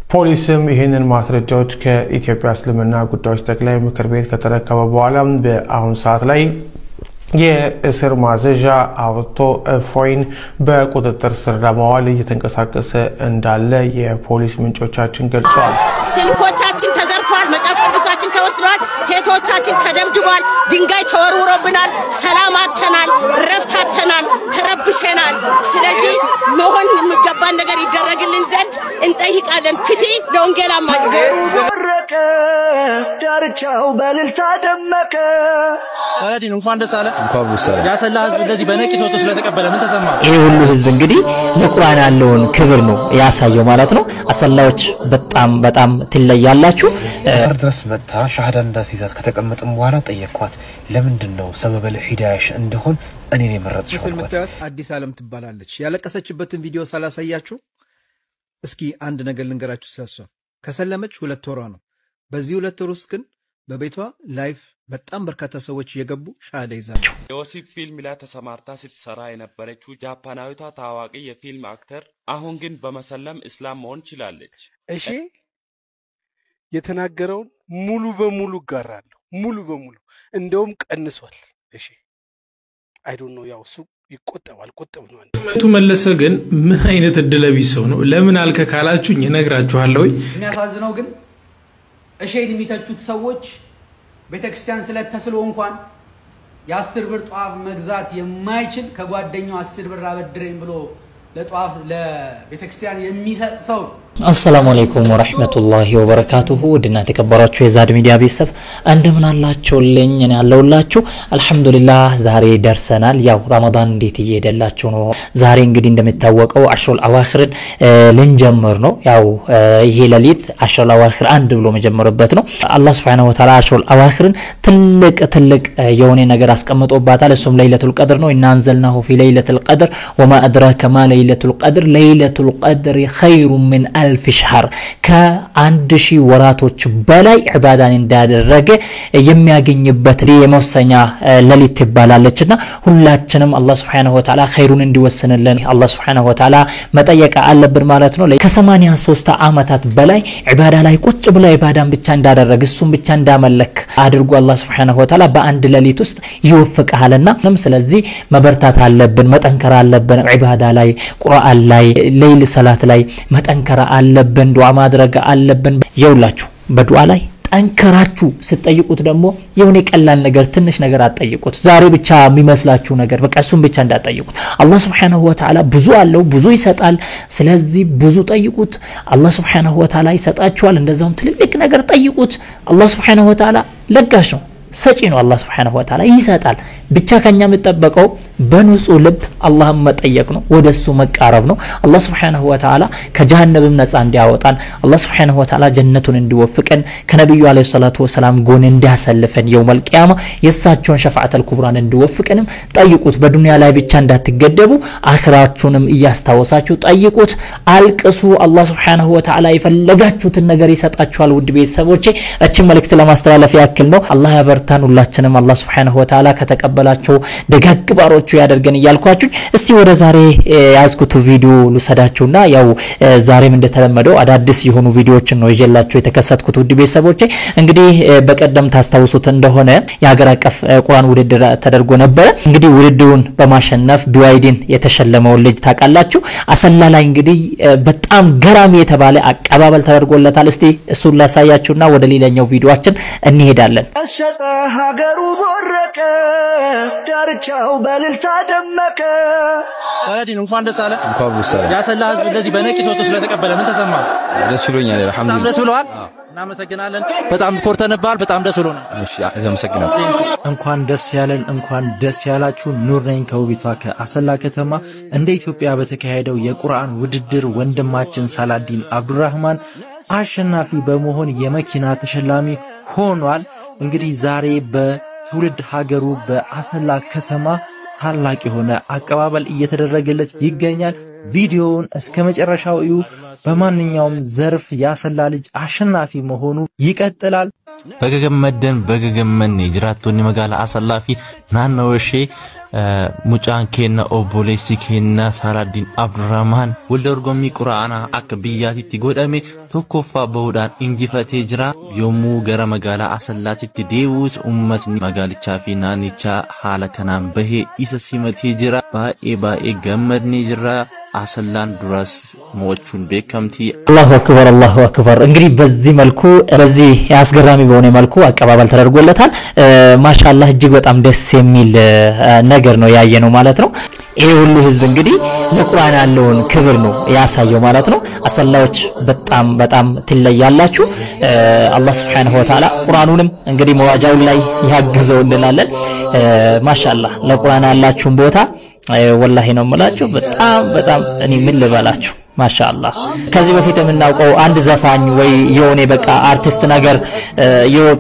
ፖሊስም ይህንን ማስረጃዎች ከኢትዮጵያ እስልምና ጉዳዮች ጠቅላይ ምክር ቤት ከተረከበ በኋላ በአሁን ሰዓት ላይ የእስር ማዘዣ አውጥቶ እፎይን በቁጥጥር ስር ለማዋል እየተንቀሳቀሰ እንዳለ የፖሊስ ምንጮቻችን ገልጸዋል። ስልኮቻችን ተዘርፏል፣ መጽሐፍ ቅዱሳችን ተወስዷል፣ ሴቶቻችን ተደብድቧል፣ ድንጋይ ተወርውሮብናል፣ ሰላም አጥተናል፣ ረፍት አጥተናል፣ ተረብሸናል። ስለዚህ መሆን የሚገባን ነገር ይደረግልን ዘንድ እንጠይቃለን። ፍትህ ለወንጌል አማኞች። ዳርቻው በልልታ ደመቀ። አላዲን እንኳን ደስ አለ። ያሰላ ህዝብ እንደዚህ በነቂስ ወጥቶ ስለተቀበለ ምን ተሰማ? ይሄ ሁሉ ህዝብ እንግዲህ ለቁርአን ያለውን ክብር ነው ያሳየው ማለት ነው። አሰላዎች በጣም ትለያላችሁ። ሰፈር ድረስ መጣ ሻሃዳ እንዳስይዛት ከተቀመጥን በኋላ ጠየቅኳት። ለምንድነው ሰበበል ሂዳያሽ እንደሆን እኔን የመረጥሽው? ስለምታዩት አዲስ ዓለም ትባላለች። ያለቀሰችበትን ቪዲዮ ሳላሳያችሁ እስኪ አንድ ነገር ልንገራችሁ ስለሷ። ከሰለመች 2 ወሯ ነው። በዚህ 2 ወር ውስጥ ግን በቤቷ ላይፍ በጣም በርካታ ሰዎች እየገቡ ሻሃዳ ይዛቸው። የወሲብ ፊልም ላይ ተሰማርታ ስትሰራ የነበረችው ጃፓናዊቷ ታዋቂ የፊልም አክተር አሁን ግን በመሰለም እስላም መሆን ችላለች። እሺ የተናገረውን ሙሉ በሙሉ ጋራለሁ። ሙሉ በሙሉ እንደውም ቀንሷል። እሺ አይ ዶንት ኖ ያው እሱ ይቆጠባል ቆጠብ ነው። አቶ መለሰ ግን ምን አይነት እድለቢስ ሰው ነው? ለምን አልከ ካላችሁኝ እነግራችኋለሁ። የሚያሳዝነው ግን እሺን የሚተቹት ሰዎች ቤተክርስቲያን ስለተስሎ እንኳን የ10 ብር ጧፍ መግዛት የማይችል ከጓደኛው 10 ብር አበድረኝ ብሎ ለጧፍ ለቤተክርስቲያን የሚሰጥ ሰው። አሰላሙ አለይኩም ወራህመቱላሂ ወበረካቱሁ። ድና ተከበራችሁ የዛድ ሚዲያ ቤተሰብ እንደምን አላችሁልኝ? እኔ ያለሁላችሁ አልহামዱሊላህ። ዛሬ ደርሰናል። ያው ረመዳን እንዴት እየሄደላችሁ ነው? ዛሬ እንግዲህ እንደምታወቀው አሽሩል አዋኺርን ልንጀምር ነው። ያው ይሄ ሌሊት አሽሩል አዋኺር አንድ ብሎ መጀመርበት ነው። አላህ Subhanahu Wa Ta'ala አሽሩል አዋኺርን ትልቅ የሆነ ነገር አስቀምጦባታል። እሱም ለይለቱል ቀድር ነው። ኢና አንዘልናሁ ፊ ለይለቱል ቀድር ወማ አድራከ ማ ለይለቱል ቀድር ለይለቱል ቀድር ኸይሩ ሚን አልፍ ሸህር ከ1000 ወራቶች በላይ ኢባዳን እንዳደረገ የሚያገኝበት የመወሰኛ ሌሊት ይባላለችና ሁላችንም አላህ Subhanahu Wa Ta'ala ኸይሩን እንዲወስንልን አላህ Subhanahu Wa Ta'ala መጠየቅ አለብን ማለት ነው። ከ83 ዓመታት በላይ ኢባዳ ላይ ቁጭ ብሎ ኢባዳን ብቻ እንዳደረገ እሱም ብቻ እንዳመለክ አድርጎ አላህ Subhanahu Wa Ta'ala በአንድ ሌሊት ውስጥ ይወፍቃልና ስለዚህ መበርታት አለብን፣ መጠንከር አለብን። ኢባዳ ላይ ቁርአን ላይ ሌሊት ሰላት ላይ መጠንከር አለብን። ዱዓ ማድረግ አለብን። ይውላችሁ በዱዓ ላይ ጠንከራችሁ ስትጠይቁት ደግሞ የሆነ ቀላል ነገር ትንሽ ነገር አትጠይቁት። ዛሬ ብቻ የሚመስላችሁ ነገር በቃ እሱን ብቻ እንዳትጠይቁት። አላህ Subhanahu Wa Ta'ala ብዙ አለው፣ ብዙ ይሰጣል። ስለዚህ ብዙ ጠይቁት፣ አላህ Subhanahu Wa Ta'ala ይሰጣችኋል። እንደዛውም ትልቅ ነገር ጠይቁት። አላህ Subhanahu Wa Ta'ala ለጋሽ ነው፣ ሰጪ ነው። አላህ Subhanahu Wa Ta'ala ይሰጣል። ብቻ ከኛ የምትጠበቀው በንጹህ ልብ አላህን መጠየቅ ነው፣ ወደሱ መቃረብ ነው። አላህ Subhanahu Wa Ta'ala ከጀሃነም ነፃ እንዲያወጣን አላህ Subhanahu Wa Ta'ala ጀነቱን እንዲወፍቀን ከነብዩ አለይሂ ሰላቱ ወሰለም ጎን እንዲያሰልፈን የውመል ቂያማ የሳቸውን ሸፋዓተል ኩብራን እንዲወፍቀንም ጠይቁት። በዱንያ ላይ ብቻ እንዳትገደቡ አኺራችሁንም እያስታወሳችሁ ጠይቁት፣ አልቅሱ። አላህ Subhanahu Wa Ta'ala የፈለጋችሁትን ነገር ይሰጣችኋል። ውድ ቤተሰቦቼ እቺ መልእክት ለማስተላለፍ ያክል ነው። አላህ ያበርታን። ሁላችንም አላህ Subhanahu Wa Ta'ala ከተቀበላቸው ደጋግ ባሮቹ ያደርገን ይያልኳችሁ። እስቲ ወደ ዛሬ ያዝኩት ቪዲዮ ልሰዳችሁና ያው ዛሬም እንደተለመደው አዳዲስ የሆኑ ቪዲዮዎችን ነው ይዤላችሁ የተከሰትኩት። ውድ ቤተሰቦቼ እንግዲህ በቀደም ታስታውሱት እንደሆነ የሀገር አቀፍ ቁርአን ውድድር ተደርጎ ነበር። እንግዲህ ውድድሩን በማሸነፍ ቢዋይዲን የተሸለመው ልጅ ታውቃላችሁ። አሰላ ላይ እንግዲህ በጣም ገራሚ የተባለ አቀባበል ተደርጎለታል። እስቲ እሱን ላሳያችሁና ወደ ሌላኛው ቪዲዮአችን እንሄዳለን። አሸጣ ሀገሩ ቦረቀ ዳርቻው በልልታ ደመቀ። አላዲን እንኳን ደስ አለ። ያሰላ ህዝብ እንደዚህ በነቂስ ወጥቶ ስለተቀበለ ምን ተሰማ? ደስ ብሎኛል። አልহামዱሊላህ ደስ ብሎሃል? እናመሰግናለን። በጣም ኮርተንባል። በጣም ደስ ብሎናል። እሺ አመሰግናለሁ። እንኳን ደስ ያለን፣ እንኳን ደስ ያላችሁ። ኑር ነኝ ከውቢቷ ከአሰላ ከተማ። እንደ ኢትዮጵያ በተካሄደው የቁርአን ውድድር ወንድማችን ሳላዲን አብዱራህማን አሸናፊ በመሆን የመኪና ተሸላሚ ሆኗል። እንግዲህ ዛሬ በትውልድ ሀገሩ በአሰላ ከተማ ታላቅ የሆነ አቀባበል እየተደረገለት ይገኛል። ቪዲዮውን እስከመጨረሻው እዩ። በማንኛውም ዘርፍ ያሰላ ልጅ አሸናፊ መሆኑ ይቀጥላል። በገገመደን ጅራቶኒ መጋላ አሰላፊ ናነውሺ ሙጫን ኬና ኦቦሌሲ ኬና ሳላዲን አብዱራህማን ወልደርጎሚ ቁርአና አክብያቲቲ ጎዳሜ ቶኮፋ በሁዳን እንጂፈቴ ጅራ yomu gara magala asallatitti deewus ummatni magalicha fi naanicha haala kanaan bahe isa simatee jira baay'ee gammadni jira አሰላን ድረስ ሞቹን በከምቲ አላሁ አክበር እንግዲህ በዚህ መልኩ በዚህ ያስገራሚ በሆነ መልኩ አቀባበል ተደርጎለታል ማሻአላህ እጅግ በጣም ደስ የሚል ነገር ነው ያየነው ማለት ነው ይሄ ሁሉ ህዝብ እንግዲህ ለቁርአን ያለውን ክብር ነው ያሳየው ማለት ነው አሰላዎች በጣም ትለያላችሁ አላህ Subhanahu Wa Ta'ala ቁርአኑንም እንግዲህ መዋጃው ላይ ያግዘው እንላለን ማሻአላህ ለቁርአን ያላችሁን ቦታ والله ነው መላችሁ በጣም እኔ ምን ልበላችሁ ማሻአላህ ከዚህ በፊት የምናውቀው አንድ ዘፋኝ ወይ የሆነ በቃ አርቲስት ነገር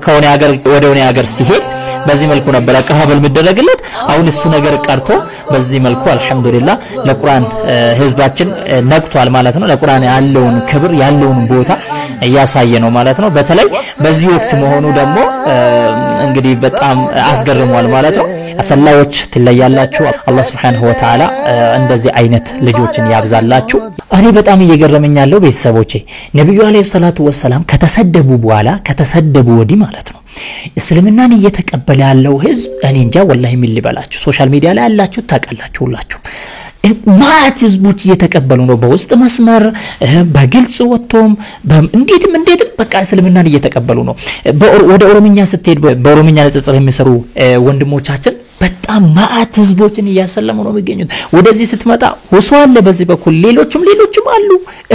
ከሆነ ሀገር ወደ ሆነ ሀገር ሲሄድ በዚህ መልኩ ነበር አቀባበል የሚደረግለት አሁን እሱ ነገር ቀርቶ በዚህ መልኩ አልহামዱሊላህ ለቁርአን ህዝባችን ነቅቷል ማለት ነው ለቁርአን ያለውን ክብር ያለውን ቦታ ያሳየ ነው ማለት ነው በተለይ በዚህ ወቅት መሆኑ ደግሞ እንግዲህ በጣም አስገርሟል ማለት ነው አሰላዎች ትለያላችሁ አላህ Subhanahu Wa Ta'ala እንደዚህ አይነት ልጆችን ያብዛላችሁ እኔ በጣም እየገረመኝ ያለው ቤተሰቦቼ ነብዩ አለይሂ ሰላቱ ወሰለም ከተሰደቡ ወዲህ ማለት ነው እስልምናን እየተቀበለ ያለው ህዝብ እኔ እንጃ ወላሂ ምን ልበላችሁ ሶሻል ሚዲያ ላይ ያላችሁ ታውቃላችሁ ሁላችሁ ማት ህዝቦች እየተቀበሉ ነው በውስጥ መስመር በግልጽ ወጥቶም እንዴትም በቃ እስልምናን እየተቀበሉ ነው ወደ ኦሮሚኛ ስትሄድ በኦሮሚኛ ንጽጽር የሚሰሩ ወንድሞቻችን በጣም ማት ህዝቦችን ያሰለሙ ነው የሚገኙት ወደዚህ ስትመጣ ወሷለ በዚህ በኩል ሌሎችም አሉ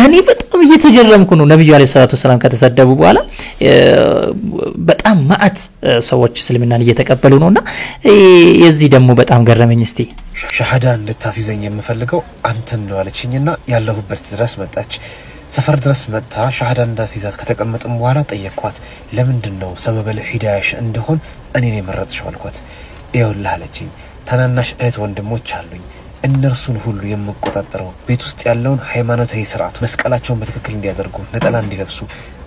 እኔ በጣም እየተገረምኩ ነው ነብዩ አለይሂ ሰላቱ ሰላም ከተሰደቡ በኋላ በጣም ማት ሰዎች እስልምናን እየተቀበሉ ነውና የዚህ ደግሞ በጣም ገረመኝ እስቲ ሸሃዳ እንድታስይዘኝ የምፈልገው አንተን ነው አለችኝና ያለሁበት ድረስ መጣች ሰፈር ድረስ መጣ ሸሃዳ እንዳስይዛት ከተቀመጥም በኋላ ጠየቅኳት ለምንድነው ሰበበል ሂዳያሽ እንደሆን እኔን የመረጥሽው አልኳት ይኸውልህ አለችኝ ታናናሽ እህት ወንድሞች አሉኝ እነርሱን ሁሉ የምቆጣጠረው ቤት ውስጥ ያለውን ሃይማኖታዊ ስርዓት መስቀላቸውን በትክክል እንዲያደርጉ ነጠላ እንዲለብሱ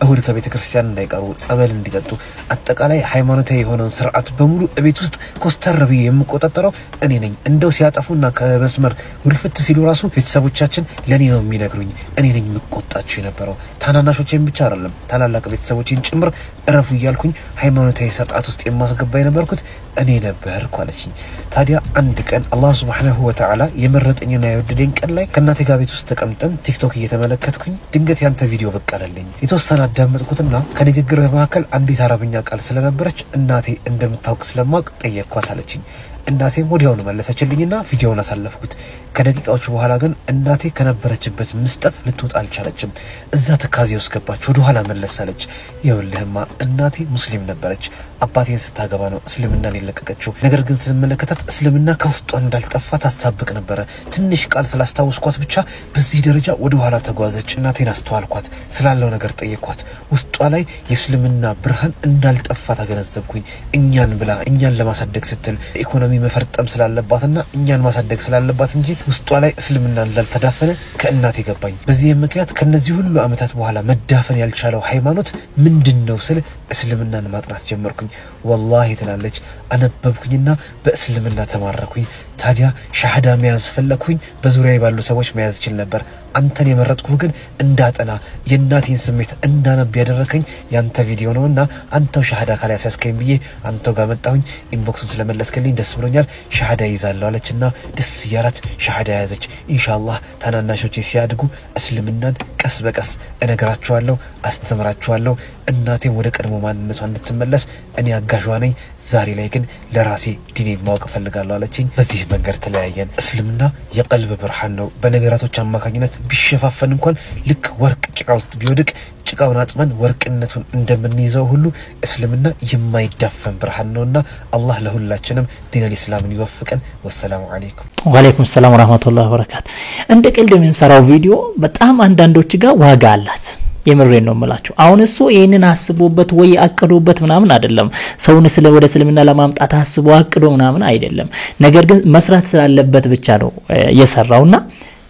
እሁድ ከቤተ ክርስቲያን እንዳይቀሩ ጸበል እንዲጠጡ አጠቃላይ ሃይማኖታዊ የሆነውን ስርዓት በሙሉ ቤት ውስጥ ኮስተር ብዬ የምቆጣጠረው እኔ ነኝ እንደው ሲያጠፉና ከመስመር ውልፍት ሲሉ ራሱ ቤተሰቦቻችን ለኔ ነው የሚነግሩኝ እኔ ነኝ የምቆጣቸው የነበረው ታናናሾቼን ብቻ አይደለም ታላላቅ ቤተሰቦቼን ጭምር እረፉ እያልኩኝ ሃይማኖታዊ ስርዓት ውስጥ የማስገባ የነበርኩት እኔ ነበርኩ አለችኝ ታዲያ አንድ ቀን አላህ Subhanahu Wa Ta'ala የመረጠኝና የወደደኝ ቀን ላይ ከናቴ ጋር ቤት ውስጥ ተቀምጠን ቲክቶክ እየተመለከትኩኝ ድንገት ያንተ ቪዲዮ በቃለልኝ የተወሰነ አዳመጥኩትና ከንግግር መካከል አንዲት አረብኛ ቃል ስለነበረች እናቴ እንደምታውቅ ስለማቅ ጠየቅኳት አለችኝ እናቴ ወዲያውኑ መለሰችልኝና ቪዲዮውን አሳለፍኩት ከደቂቃዎች በኋላ ግን እናቴ ከነበረችበት ምስጠት ልትወጣ አልቻለችም እዛ ተካዜ ውስጥ ገባች ወደ ኋላ መለሰለች ይኸውልህማ እናቴ ሙስሊም ነበረች አባቴን ስታገባ ነው እስልምናን የለቀቀችው ነገር ግን ስለመለከታት እስልምና ከውስጧ እንዳልጠፋ ታሳብቅ ነበር ትንሽ ቃል ስላስታወስኳት ብቻ በዚህ ደረጃ ወደ ኋላ ተጓዘች እናቴን አስተዋልኳት ስላለው ነገር ጠየቅኳት ውስጧ ላይ የእስልምና ብርሃን እንዳልጠፋ ተገነዘብኩኝ እኛን ለማሳደግ ስትል ኢኮኖሚ መፈርጠም ስላለባትና እኛን ማሳደግ ስላለባት እንጂ ውስጧ ላይ እስልምና እንዳልተዳፈነ ከእናቴ ገባኝ በዚህ ምክንያት ከነዚህ ሁሉ አመታት በኋላ መዳፈን ያልቻለው ሃይማኖት ምንድነው ስለ እስልምናን ማጥናት ጀመርኩኝ والله ትላለች አነበብኩኝና በእስልምና ተማረኩኝ ታዲያ ሻሃዳ መያዝ ፈለኩኝ በዙሪያዬ ባሉ ሰዎች መያዝ ይችል ነበር አንተን የመረጥኩህ ግን እንዳጠና የእናቴን ስሜት እንዳነብ ያደረከኝ ያንተ ቪዲዮ ነውና አንተው ሻሃዳ ካላይ ያስከኝ ብዬ አንተው ጋር መጣሁኝ ኢንቦክሱን ስለመለስከልኝ ደስ ብሎኛል ሻሃዳ ይዛለሁ አለችና ደስ ያላት ሻሃዳ ያዘች ኢንሻአላህ ታናናሾቼ ሲያድጉ እስልምናን ቀስ በቀስ እነግራቸዋለሁ አስተምራቸዋለሁ እናቴ ወደ ቀድሞ ማንነቷ እንድትመለስ እኔ አጋዥዋ ነኝ ዛሬ ላይ ግን ለራሴ ዲኔን ማወቅ ፈልጋለሁ አለችኝ በዚህ መንገድ ተለያየን እስልምና የቀልብ ብርሃን ነው በነገራቶች አማካኝነት ቢሸፋፈን እንኳን ልክ ወርቅ ጭቃ ውስጥ ቢወድቅ ጭቃውን አጥመን ወርቅነቱን እንደምንይዘው ሁሉ እስልምና የማይዳፈን ብርሃን ነውና አላህ ለሁላችንም ዲን አልእስላምን ይወፍቀን ወሰላሙ አለይኩም ወአለይኩም ሰላም ወራህመቱላሂ ወበረካቱ እንደ ቀልድ የምንሰራው ቪዲዮ በጣም አንዳንዶች ጋር ዋጋ አላት የምሬን ነው የምላችሁ አሁን እሱ ይሄንን አስቦበት ወይ አቅዶበት ምናምን አይደለም ሰውን ወደ እስልምና ለማምጣት አስቦ አቅዶ ምናምን አይደለም ነገር ግን መስራት ስላለበት ብቻ ነው የሰራውና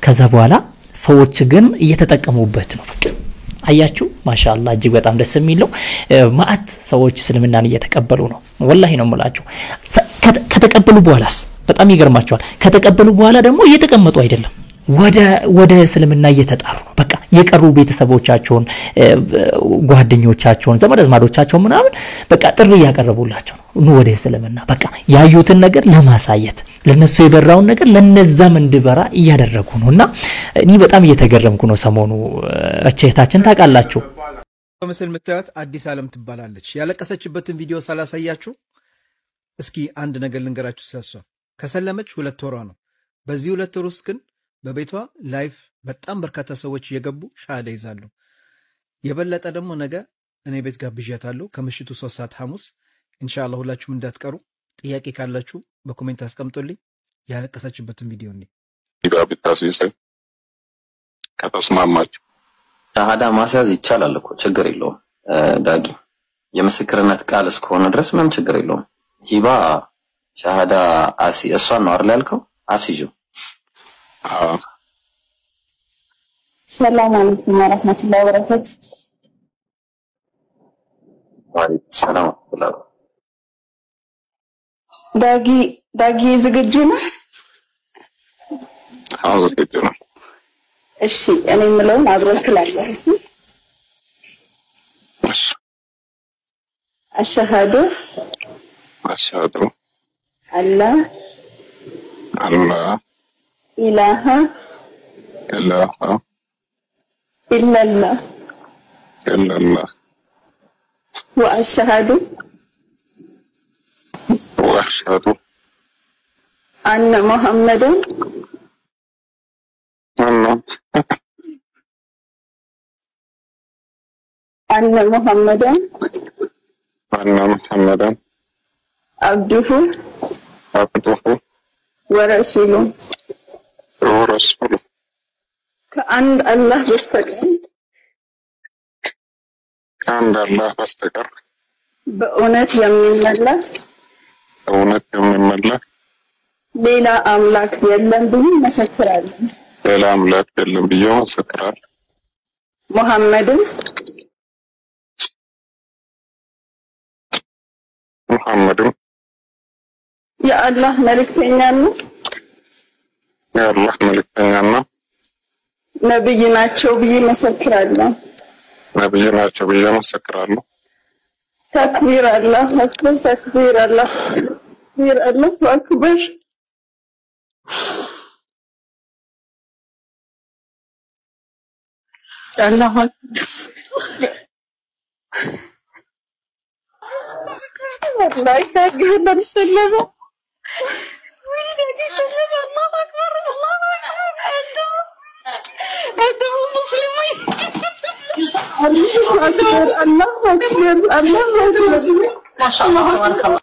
ከዛ በኋላ ሰዎች ግን እየተጠቀሙበት ነው በቃ አያችሁ ማሻአላህ እጅግ በጣም ደስ የሚለው ማአት ሰዎች እስልምናን እየተቀበሉ ነው ወላሂ ነው የምላችሁ ከተቀበሉ በኋላስ በጣም ይገርማቸዋል። ከተቀበሉ በኋላ ደግሞ እየተቀመጡ አይደለም ወደ እስልምና እየተጣሩ ነው። በቃ የቀሩ ቤተሰቦቻቸውን ጓደኞቻቸውን ዘመድ አዝማዶቻቸውን ምናምን በቃ ጥሪ ያቀርቡላቸው ነው ወደ እስልምና። በቃ ያዩትን ነገር ለማሳየት ለነሱ የበራውን ነገር ለነዛም እንዲበራ እያደረጉ ነውና እኔ በጣም እየተገረምኩ ነው። ሰሞኑ እህታችን ታውቃላችሁ በምስል የምታዩት አዲስ ዓለም ትባላለች። ያለቀሰችበትን ቪዲዮ ሳላሳያችሁ እስኪ አንድ ነገር ልንገራችሁ ስለሷ። ከሰለመች 2 ወሯ ነው። በዚህ 2 ወር ውስጥ ግን በቤቷ ላይፍ በጣም በርካታ ሰዎች እየገቡ ሻሃዳ ይዛሉ። የበለጠ ደግሞ ነገ እኔ ቤት ጋብዣታለሁ ከምሽቱ 3 ሰዓት ሐሙስ ኢንሻአላህ። ሁላችሁም እንዳትቀሩ። ጥያቄ ካላችሁ በኮሜንት አስቀምጡልኝ። ያለቀሰችበትን ቪዲዮ እንዴ ይጋብታሲስ ከተስማማችሁ ሻሃዳ ማስያዝ ይቻላል እኮ ችግር የለውም። ዳጊ የምስክርነት ቃል እስከሆነ ድረስ ምንም ችግር የለውም። ሂባ ሻሃዳ እሷን ነው አይደል ያልከው? አስይዙ። ሰላም አለይኩም ወራህመቱላሂ ወበረካቱ። ወአለይኩም ሰላም ወራህመቱላሂ። ዳጊ ዝግጁ ነህ? አዎ ዝግጁ ነኝ። እሺ እኔ የምለውን አብረን ትላለህ። እሺ አሽሃዱ አላህ ኢላሃ ኢላላህ ወአሽሃዱ አነ ሙሐመድን عبده ورسوله كأن الله بستقر بأونت يمين ሌላ አምላክ የለም ብዬ መሰክራለሁ። ሙሐመድን የአላህ መልእክተኛ ነው። ነብይ ናቸው ብዬ መሰክራለሁ። ተክቢር አላህ አክበር ተክቢር አላህ ተክቢር አላህ አክበር الله أكبر الله يكرمك نسلمه ولدك يسلم الله أكبر الله أكبر أنتم مسلمين الله أكبر الله أكبر الله أكبر ما شاء الله تبارك الله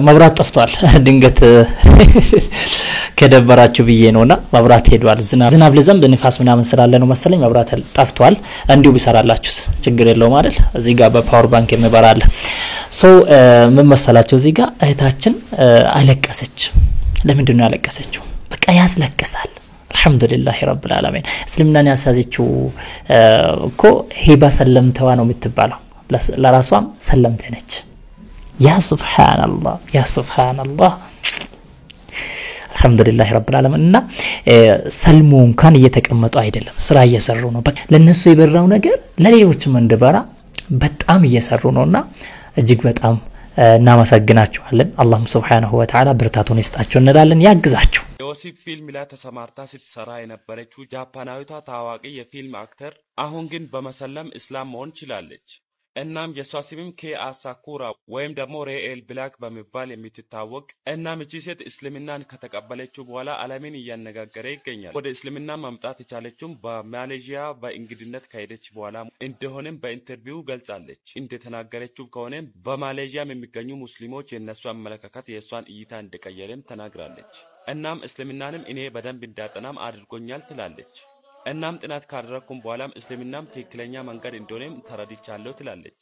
መብራት ጠፍቷል። ድንገት ከደበራችሁ ብዬ ነውና መብራት ሄዷል። ዝናብ ለዘንብ ንፋስ ምናምን ስላለ ነው መሰለኝ መብራት ጠፍቷል። እንዲሁ ቢሰራላችሁት ችግር የለውም አይደል? እዚህ ጋር በፓወር ባንክ የሚበራል ሰው ምን መሰላችሁ? እዚህ ጋር እህታችን አለቀሰች። ለምንድን ነው ያለቀሰችው? በቃ ያስለቅሳል። አልহামዱሊላህ ረብል ዓለሚን። እስልምናን ያሳዘችው እኮ ሂባ ሰለምተዋ ነው የምትባለው። ለራሷም ሰለምተ ነች። يا سبحان الله الحمدلله رب العالمين እና ሰልሞን ካን እየተቀመጡ አይደለም ስራ እየሰሩ ነው። በቃ ለነሱ የበራው ነገር ለሌሎችም እንደበራ በጣም እየሰሩ ነውና እጅግ በጣም እናመሰግናቸዋለን። አላህ Subhanahu Wa Ta'ala ብርታቱን ይስጣቸው እንላለን። ያግዛቸው። የወሲብ ፊልም ላይ ተሰማርታ ስትሰራ የነበረችው ጃፓናዊቷ ታዋቂ የፊልም አክተር አሁን ግን በመሰለም እስላም መሆን ችላለች። እናም የሷ ስምም ከአሳኩራ ወይም ደግሞ ሬኤል ብላክ በመባል የምትታወቅ እናም እቺ ሴት እስልምናን ከተቀበለችው በኋላ ዓለምን እያነጋገረ ይገኛል። ወደ እስልምና መምጣት የቻለችው በማሌዥያ በእንግድነት ከሄደች በኋላ እንደሆነም በኢንተርቪው ገልጻለች። እንደተናገረችው ከሆነ በማሌዥያም የሚገኙ ሙስሊሞች የነሱ አመለካከት የሷን እይታ እንደቀየረም ተናግራለች። እናም እስልምናንም እኔ በደንብ እንዳጠናም አድርጎኛል ትላለች። እናም ጥናት ካደረኩም በኋላም እስልምናም ትክክለኛ መንገድ እንደሆነም ተረድቻለሁ ትላለች።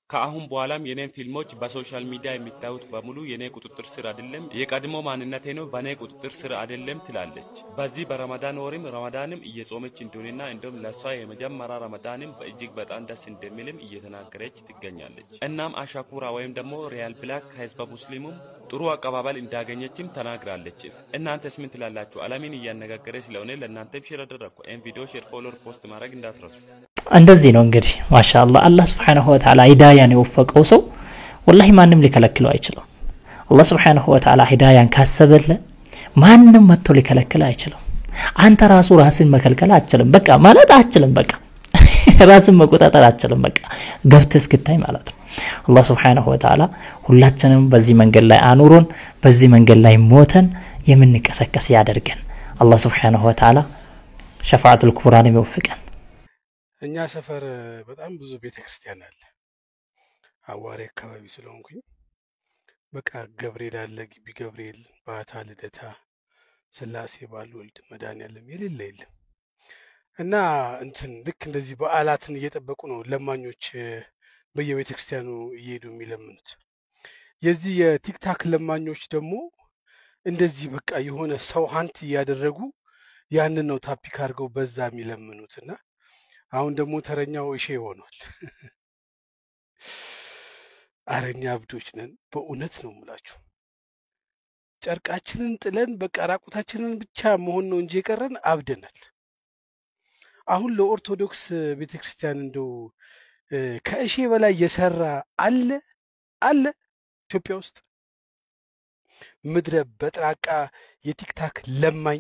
ከአሁን በኋላም የኔን ፊልሞች በሶሻል ሚዲያ የሚታዩት በሙሉ የኔ ቁጥጥር ስር አይደለም፣ የቀድሞ ማንነቴ ነው፣ በኔ ቁጥጥር ስር አይደለም ትላለች። በዚህ በረመዳን ወርም ረመዳንም እየጾመች እንደሆነና እንደውም ለሷ የመጀመሪያ ረመዳንም በእጅግ በጣም ደስ እንደሚልም እየተናገረች ትገኛለች። እናም አሻኩራ ወይም ደግሞ ሪያል ብላክ ከህዝበ ሙስሊሙም ጥሩ አቀባበል እንዳገኘችም ተናግራለች። እናንተስ ምን ትላላችሁ? ዓለምን እያነጋገረ ስለሆነ ለእናንተም ሼር አደረኩ። ኤን ቪዲዮ ሼር ፎሎወር ፖስት ማድረግ እንዳትረሱ። እንደዚህ ነው እንግዲህ ማሻአላህ አላህ Subhanahu Wa Ta'ala ሂዳያን የወፈቀው ሰው ወላሂ ማንም ሊከለክለው አይችልም። አላህ Subhanahu Wa Ta'ala ሂዳያን ካሰበለ ማንም መጥቶ ሊከለክለው አይችልም። አንተ ራሱ ራስን መከልከል አትችልም። በቃ ማለት አትችልም። በቃ ራስን መቆጣጠር አትችልም። በቃ ገብተህ እስክታይ ማለት ነው። አላህ Subhanahu Wa Ta'ala ሁላችንም በዚህ መንገድ ላይ አኑሮን በዚህ መንገድ ላይ ሞተን የምንቀሰቀስ ያደርገን። አላህ Subhanahu Wa Ta'ala ሸፋዓቱል ኩብራን ይወፍቀን። እኛ ሰፈር በጣም ብዙ ቤተክርስቲያን አለ። አዋሪ አካባቢ ስለሆንኩኝ በቃ ገብርኤል አለ፣ ግቢ ገብርኤል፣ ባታ፣ ልደታ፣ ስላሴ፣ ባልወልድ፣ መድኃኔዓለም የሌለ የለም። እና እንትን ልክ እንደዚህ በዓላትን እየጠበቁ ነው ለማኞች በየቤተክርስቲያኑ እየሄዱ የሚለምኑት። የዚህ የቲክታክ ለማኞች ደግሞ እንደዚህ በቃ የሆነ ሰው ሀንት እያደረጉ ያንን ነው ታፒክ አድርገው በዛ የሚለምኑትና አሁን ደግሞ ተረኛው እሺ ሆኗል። አረኛ አብዶች ነን በእውነት ነው የምላችሁ። ጨርቃችንን ጥለን በቃ ራቁታችንን ብቻ መሆን ነው እንጂ የቀረን አብደናል። አሁን ለኦርቶዶክስ ቤተክርስቲያን እንደው ከእሺ በላይ የሰራ አለ ኢትዮጵያ ውስጥ? ምድረ በጥራቃ የቲክታክ ለማኝ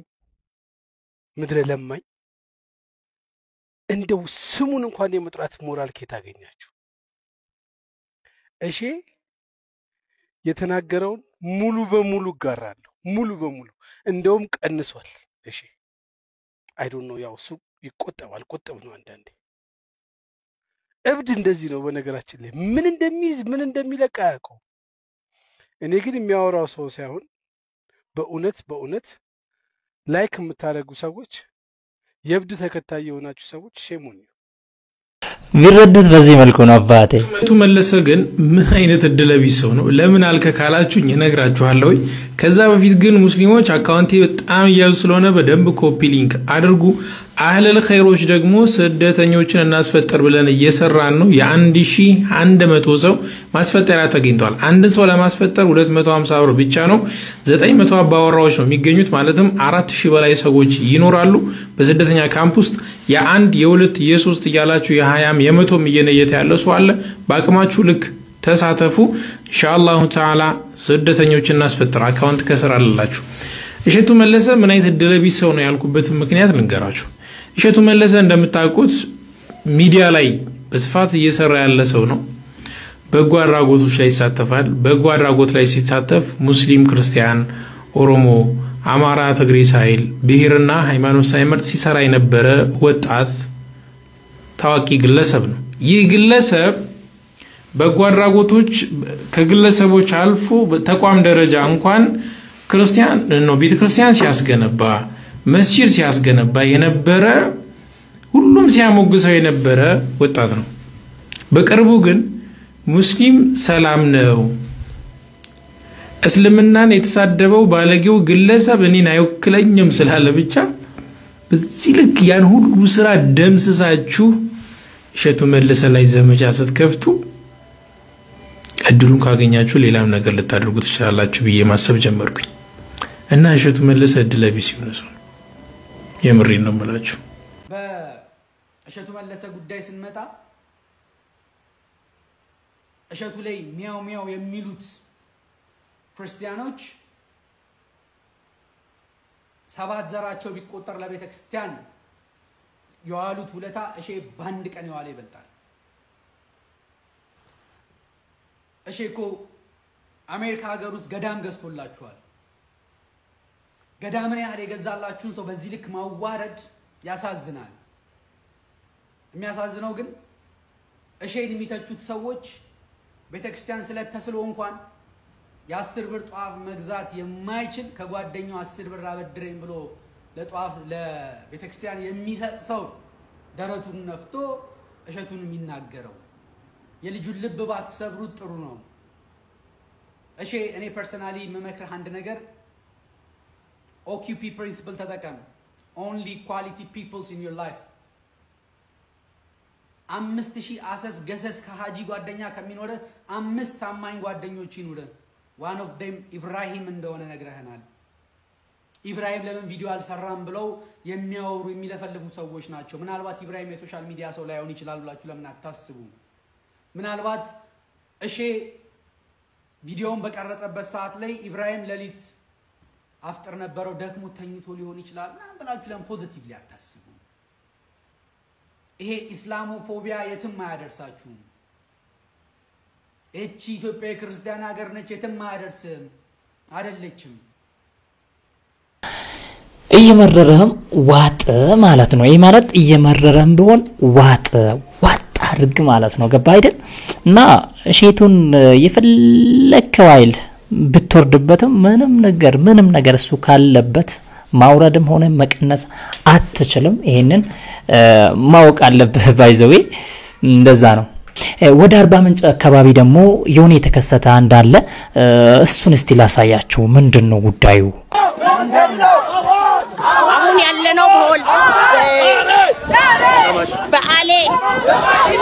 ምድረ ለማኝ እንደው ስሙን እንኳን የመጥራት ሞራል ከየት አገኛችሁ? እሺ የተናገረውን ሙሉ በሙሉ ጋራለሁ። ሙሉ በሙሉ እንደውም ቀንሷል። እሺ አይ ዶንት ኖ ያው እሱ ይቆጠባል። ቆጠብ ነው አንዳንዴ። እብድ እንደዚህ ነው በነገራችን ላይ ምን እንደሚይዝ ምን እንደሚለቅ አያውቀው። እኔ ግን የሚያወራው ሰው ሳይሆን በእውነት ላይክ የምታደርጉ ሰዎች የብድ ተከታይ የሆናችሁ ሰዎች ሼሙን ቢረዱት በዚህ መልኩ ነው አባቴ። መለሰ ግን ምን አይነት እድለቢስ ሰው ነው? ለምን አልከ ካላችሁኝ እነግራችኋለሁ። ከዛ በፊት ግን ሙስሊሞች አካውንቴ በጣም ያዙ ስለሆነ በደንብ ኮፒ ሊንክ አድርጉ። አህለል ኸይሮች ደግሞ ስደተኞችን እናስፈጥር ብለን እየሰራን ነው። የ1100 ሰው ማስፈጠሪያ ተገኝቷል። አንድ ሰው ለማስፈጠር 250 ብር ብቻ ነው። 900 አባወራዎች ነው የሚገኙት። ማለትም 4000 በላይ ሰዎች ይኖራሉ በስደተኛ ካምፕ ውስጥ። የአንድ የሁለት የሶስት እያላችሁ የ20 የ100 እየነየተ ያለው ሰው አለ። በአቅማችሁ ልክ ተሳተፉ። ኢንሻአላሁ ተዓላ ስደተኞችን እናስፈጥር። አካውንት ከስራ አላችሁ። እሸቱ መለሰ ምን አይነት እድለቢስ ሰው ነው ያልኩበት ምክንያት ልንገራችሁ። እሸቱ መለሰ እንደምታውቁት ሚዲያ ላይ በስፋት እየሰራ ያለ ሰው ነው። በጎ አድራጎቶች ላይ ይሳተፋል። በጎ አድራጎት ላይ ሲሳተፍ ሙስሊም፣ ክርስቲያን፣ ኦሮሞ፣ አማራ፣ ትግሬ ሳይል ብሔርና ሃይማኖት ሳይመርጥ ሲሰራ የነበረ ወጣት ታዋቂ ግለሰብ ነው። ይህ ግለሰብ በጎ አድራጎቶች ከግለሰቦች አልፎ በተቋም ደረጃ እንኳን ክርስቲያን ነው ቤተክርስቲያን ሲያስገነባ መስጂድ ሲያስገነባ የነበረ ሁሉም ሲያሞግሰው የነበረ ወጣት ነው። በቅርቡ ግን ሙስሊም ሰላም ነው እስልምናን የተሳደበው ባለጌው ግለሰብ እኔን አይወክለኝም ስላለ ብቻ በዚህ ልክ ያን ሁሉ ስራ ደምስሳችሁ እሸቱ መለሰ ላይ ዘመቻ ስትከፍቱ እድሉን ካገኛችሁ ሌላም ነገር ልታደርጉ ትችላላችሁ ብዬ ማሰብ ጀመርኩኝ። እና እሸቱ መለሰ እድለቢስ ይሆነ ሰው የምሬን ነው የምላችሁ። በእሸቱ መለሰ ጉዳይ ስንመጣ እሸቱ ላይ ሚያው ሚያው የሚሉት ክርስቲያኖች ሰባት ዘራቸው ቢቆጠር ለቤተክርስቲያን የዋሉት ውለታ እሺ ባንድ ቀን የዋለ ይበልጣል። እሺ እኮ አሜሪካ ሀገር ውስጥ ገዳም ገዝቶላችኋል። ገዳምን ያህል የገዛላችሁን ሰው በዚህ ልክ ማዋረድ ያሳዝናል። የሚያሳዝነው ግን እሺን የሚተቹት ሰዎች ቤተክርስቲያን ስለተስሎ እንኳን የ10 ብር ጧፍ መግዛት የማይችል ከጓደኛው 10 ብር አበድረኝ ብሎ ለጧፍ ለቤተክርስቲያን የሚሰጥ ሰው ደረቱን ነፍቶ እሸቱን የሚናገረው የልጁን ልብ ባትሰብሩት ጥሩ ነው። እሺ እኔ ፐርሰናሊ መመክረህ አንድ ነገር OQP principle ተጠቀም። Only quality peoples in your life. 5000 አሰስ ገሰስ ከሃጂ ጓደኛ ከሚኖር 5 ታማኝ ጓደኞች ይኑር። One of them ኢብራሂም እንደሆነ ነግረህናል። ኢብራሂም ለምን ቪዲዮ አልሰራም ብለው የሚያወሩ የሚለፈልፉ ሰዎች ናቸው። ምናልባት ኢብራሂም የሶሻል ሚዲያ ሰው ላይሆን ይችላል ብላችሁ ለምን አታስቡ? ምናልባት እሺ ቪዲዮውን በቀረጸበት ሰዓት ላይ ኢብራሂም ለሊት አፍጥር ነበረው ደክሞ ተኝቶ ሊሆን ይችላል እና ብላችሁ ለምን ፖዚቲቭሊ አታስቡ? ይሄ ኢስላሞፎቢያ የትም አያደርሳችሁም። እቺ ኢትዮጵያ የክርስቲያን ሀገር ነች፣ የትም አያደርስም አይደለችም። እየመረረህም ዋጥ ማለት ነው። ይሄ ማለት እየመረረህም ቢሆን ዋጥ አድርግ ማለት ነው። ገባ አይደል? እና ሼቱን የፈለከው አይል ብትወርድበትም ምንም ነገር እሱ ካለበት ማውረድም ሆነ መቀነስ አትችልም። ይሄንን ማወቅ አለብህ። ባይዘዌ እንደዛ ነው። ወደ አርባ ምንጭ አካባቢ ደግሞ የሆነ የተከሰተ እንዳለ እሱን እስቲ ላሳያችሁ። ምንድነው ጉዳዩ? አሁን ያለነው በአሌ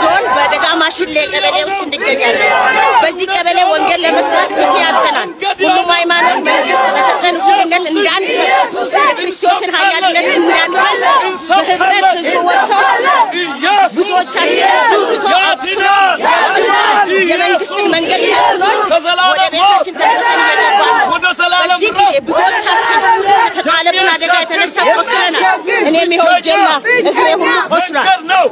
ዞን በደጋማሽሌ ቀበሌ ውስጥ እንገኛለን። በዚህ ቀበሌ ወንጌል ለመስራት ምክንያትናል። ሁሉም ሃይማኖት መንግስት በሰጠን እኩልነት እንዳንሰጥ የክርስቶስን ኃያልነት እንዳንዋል በህብረት ህዝቡ ወጥቶ ብዙዎቻችን ፍንክቶ አብስሮ የመንግስትን መንገድ ተከትሎ ወደ ቤታችን ተመልሰን እየገባን በዚህ ጊዜ ብዙዎቻችን ከተጣለብን አደጋ የተነሳ ቆስለናል። እኔም ይኸው እጄና እግሬ ሁሉ ቆስሏል።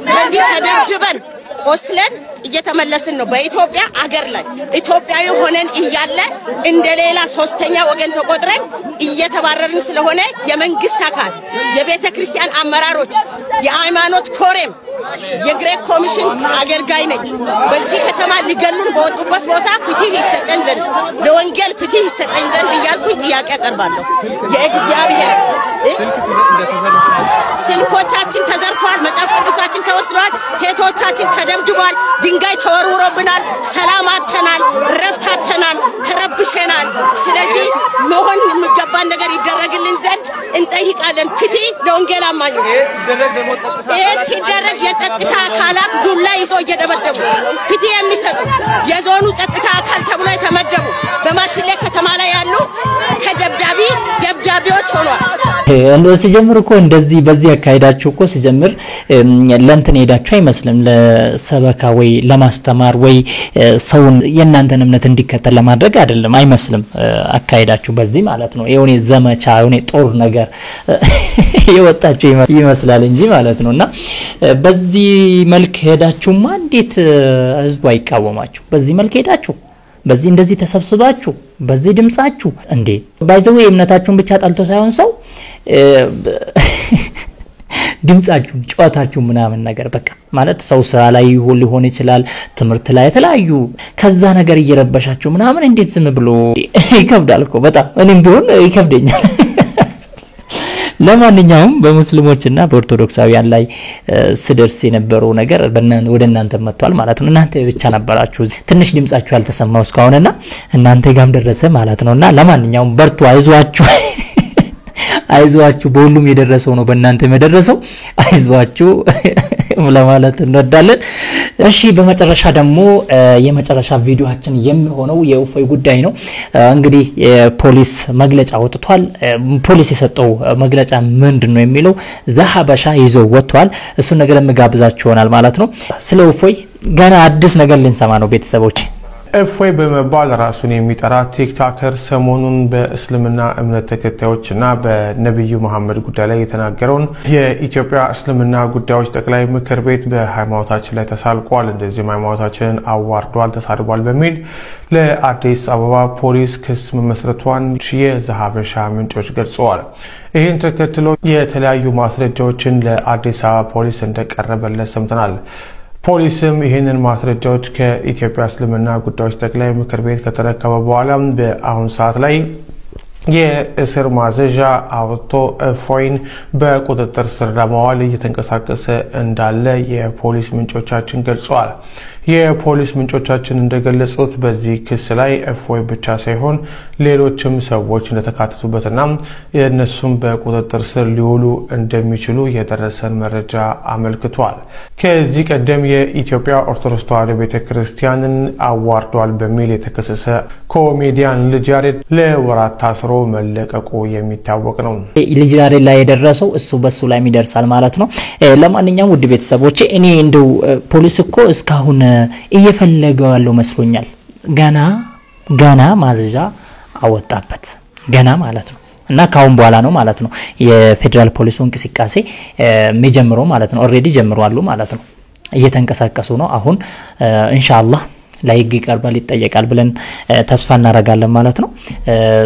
ስለዚህ ተደብድበን ቆስለን እየተመለስን ነው። በኢትዮጵያ አገር ላይ ኢትዮጵያዊ ሆነን እያለ እንደሌላ ሶስተኛ ወገን ተቆጥረን እየተባረርን ስለሆነ የመንግስት አካል የቤተ ክርስቲያን አመራሮች የሃይማኖት ፎረም የግሬክ ኮሚሽን አገልጋይ ነኝ። በዚህ ከተማ ሊገሉን በወጡበት ቦታ ፍትህ ይሰጠን ዘንድ ለወንጌል ፍትህ ይሰጠን ዘንድ እያልኩኝ ጥያቄ አቀርባለሁ። የእግዚአብሔር ስልኮቻችን ተዘርፏል፣ መጽሐፍ ቅዱሳችን ተወስዷል፣ ሴቶቻችን ተደብድቧል፣ ድንጋይ ተወርውሮብናል፣ ሰላም አጥተናል፣ ረፍት አጥተናል፣ ተረብሸናል። ስለዚህ መሆን የሚገባን ነገር ይደረግልን ዘንድ እንጠይቃለን። ፍትህ ለወንጌል አማኞች። ይሄ ሲደረግ የጸጥታ አካላት ዱላ ይዞ እየደበደቡ ፍትህ የሚሰጡ የዞኑ ጸጥታ አካል ተብሎ የተመደቡ በማሽሌ ከተማ ላይ ያሉ ደብዳቤዎች ሆኗል። እንደው ሲጀምር እኮ እንደዚህ በዚህ አካሄዳችሁ እኮ ሲጀምር ለእንትን ሄዳችሁ አይመስልም። ለሰበካ ወይ ለማስተማር ወይ ሰውን የእናንተን እምነት እንዲከተል ለማድረግ አይደለም አይመስልም አካሄዳችሁ በዚህ ማለት ነው። የሆነ ዘመቻ የሆነ ጦር ነገር የወጣችሁ ይመስላል እንጂ ማለት ነውና በዚህ መልክ ሄዳችሁማ እንዴት ህዝቡ አይቃወማችሁ? በዚህ መልክ ሄዳችሁ በዚህ እንደዚህ ተሰብስባችሁ በዚህ ድምጻችሁ እንዴ ባይዘው የእምነታችሁን ብቻ ጣልቶ ሳይሆን ሰው ድምጻችሁ ጨዋታችሁ ምናምን ነገር በቃ ማለት ሰው ስራ ላይ ሊሆን ይችላል፣ ትምህርት ላይ የተለያዩ ከዛ ነገር እየረበሻችሁ ምናምን እንዴት ዝም ብሎ ይከብዳል እኮ በጣም እኔም ቢሆን ይከብደኛል። ለማንኛውም በሙስሊሞችና በኦርቶዶክሳውያን ላይ ስደርስ የነበረው ነገር ወደ እናንተ መጥቷል ማለት ነው። እናንተ ብቻ ነበራችሁ ትንሽ ድምጻችሁ ያልተሰማው እስካሁንና እናንተ ጋም ደረሰ ማለት ነውና ለማንኛውም በርቱ፣ አይዟችሁ በሁሉም የደረሰው ነው በእናንተ የደረሰው። አይዟችሁ ለማለት እንወዳለን። እሺ በመጨረሻ ደግሞ የመጨረሻ ቪዲዮአችን የሚሆነው የኡፈይ ጉዳይ ነው። እንግዲህ ፖሊስ መግለጫ ወጥቷል። ፖሊስ የሰጠው መግለጫ ምንድነው የሚለው ዘሐበሻ ይዞ ወጥቷል። እሱ ነገር ለመጋብዛችሁ ይሆናል ማለት ነው። ስለ ኡፈይ ገና አዲስ ነገር ልንሰማ ነው ቤተሰቦች። እፎይ በመባል ራሱን የሚጠራ ቲክቶከር ሰሞኑን በእስልምና እምነት ተከታዮችና በነብዩ መሐመድ ጉዳይ ላይ የተናገረውን የኢትዮጵያ እስልምና ጉዳዮች ጠቅላይ ምክር ቤት በሃይማኖታችን ላይ ተሳልቋል፣ እንደዚህም ሃይማኖታችንን አዋርዷል፣ ተሳድቧል በሚል ለአዲስ አበባ ፖሊስ ክስ መመስረቷን የዘሐበሻ ምንጮች ገልጸዋል። ይህን ተከትሎ የተለያዩ ማስረጃዎችን ለአዲስ አበባ ፖሊስ እንደቀረበለት ሰምተናል። ፖሊስም ይህንን ማስረጃዎች ከኢትዮጵያ እስልምና ጉዳዮች ጠቅላይ ምክር ቤት ከተረከበ በኋላ በአሁን ሰዓት ላይ የእስር ማዘዣ አውጥቶ እፎይን በቁጥጥር ስር ለማዋል እየተንቀሳቀሰ እንዳለ የፖሊስ ምንጮቻችን ገልጸዋል። የፖሊስ ምንጮቻችን እንደገለጹት በዚህ ክስ ላይ እፎይ ብቻ ሳይሆን ሌሎችም ሰዎች እንደተካተቱበትና የእነሱም በቁጥጥር ስር ሊውሉ እንደሚችሉ የደረሰን መረጃ አመልክቷል። ከዚህ ቀደም የኢትዮጵያ ኦርቶዶክስ ተዋሕዶ ቤተክርስቲያንን አዋርዷል በሚል የተከሰሰ ኮሜዲያን ልጅ ያሬድ ለወራት ታስሮ መለቀቁ የሚታወቅ ነው። ልጅ ያሬድ ላይ የደረሰው እሱ በሱ ላይ የሚደርሳል ማለት ነው። ለማንኛውም ውድ ቤተሰቦቼ እኔ እንደው ፖሊስ እኮ እስካሁን እየፈለገው ያለው መስሎኛል። ገና ማዘዣ አወጣበት ገና ማለት ነው። እና ካሁን በኋላ ነው ማለት ነው የፌደራል ፖሊሱ እንቅስቃሴ የሚጀምረው ማለት ነው። ኦሬዲ ጀምሯሉ ማለት ነው። እየተንቀሳቀሱ ነው። አሁን ኢንሻአላህ ለህግ ይቀርባል ይጠየቃል ብለን ተስፋ እናደርጋለን ማለት ነው።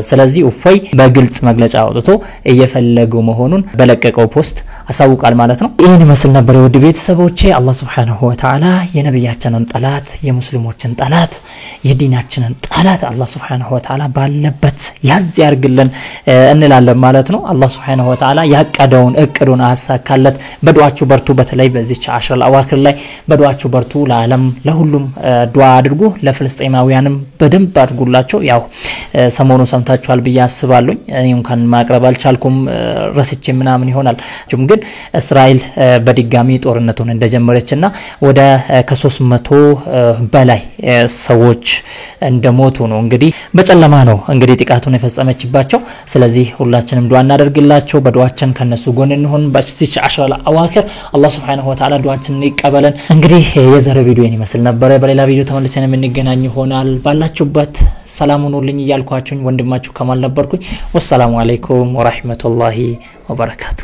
ስለዚህ እፎይ በግልጽ መግለጫ አውጥቶ እየፈለገው መሆኑን በለቀቀው ፖስት አሳውቃል ማለት ነው። ይሄን መስል ነበር ውድ ቤተሰቦቼ። አላህ Subhanahu Wa Ta'ala የነብያችንን ጠላት የሙስሊሞችን ጠላት የዲናችንን ጠላት አላህ Subhanahu Wa Ta'ala ባለበት ያዝ ያርግልን እንላለን ማለት ነው። አላህ Subhanahu Wa Ta'ala ያቀደውን እቅዱን አሳካለት። በዱዓችሁ በርቱ። በተለይ በዚህ 10 አዋክር ላይ በዱዓችሁ በርቱ። ለዓለም ለሁሉም ዱዓ አድርጉ። ለፍልስጤማውያንም በደንብ አድርጉላቸው። ያው ሰሞኑ ሰምታችኋል ብዬ አስባለሁ። እኔ እንኳን ማቅረብ አልቻልኩም ረስቼ ምናምን ይሆናል። ግን እስራኤል በድጋሚ ጦርነቱን እንደጀመረችና ወደ ከ300 በላይ ሰዎች እንደሞቱ ነው እንግዲህ በጨለማ ነው እንግዲህ ጥቃቱን የፈጸመችባቸው። ስለዚህ ሁላችንም ዱዓ እናደርግላቸው። በዱዓችን ከነሱ ጎን እንሆን። በዚህ 10 አዋክር አላህ Subhanahu Wa Ta'ala ዱዓችንን ይቀበለን። እንግዲህ የዛሬው ቪዲዮ ይመስል ነበር። በሌላ ቪዲዮ ተመልሰን የምንገናኝ ይሆናል። ባላችሁበት ሰላም ሁኑልኝ እያልኳችሁ ወንድማችሁ ከማል ነበርኩኝ። ወሰላሙ አለይኩም ወራህመቱላሂ ወበረካቱ።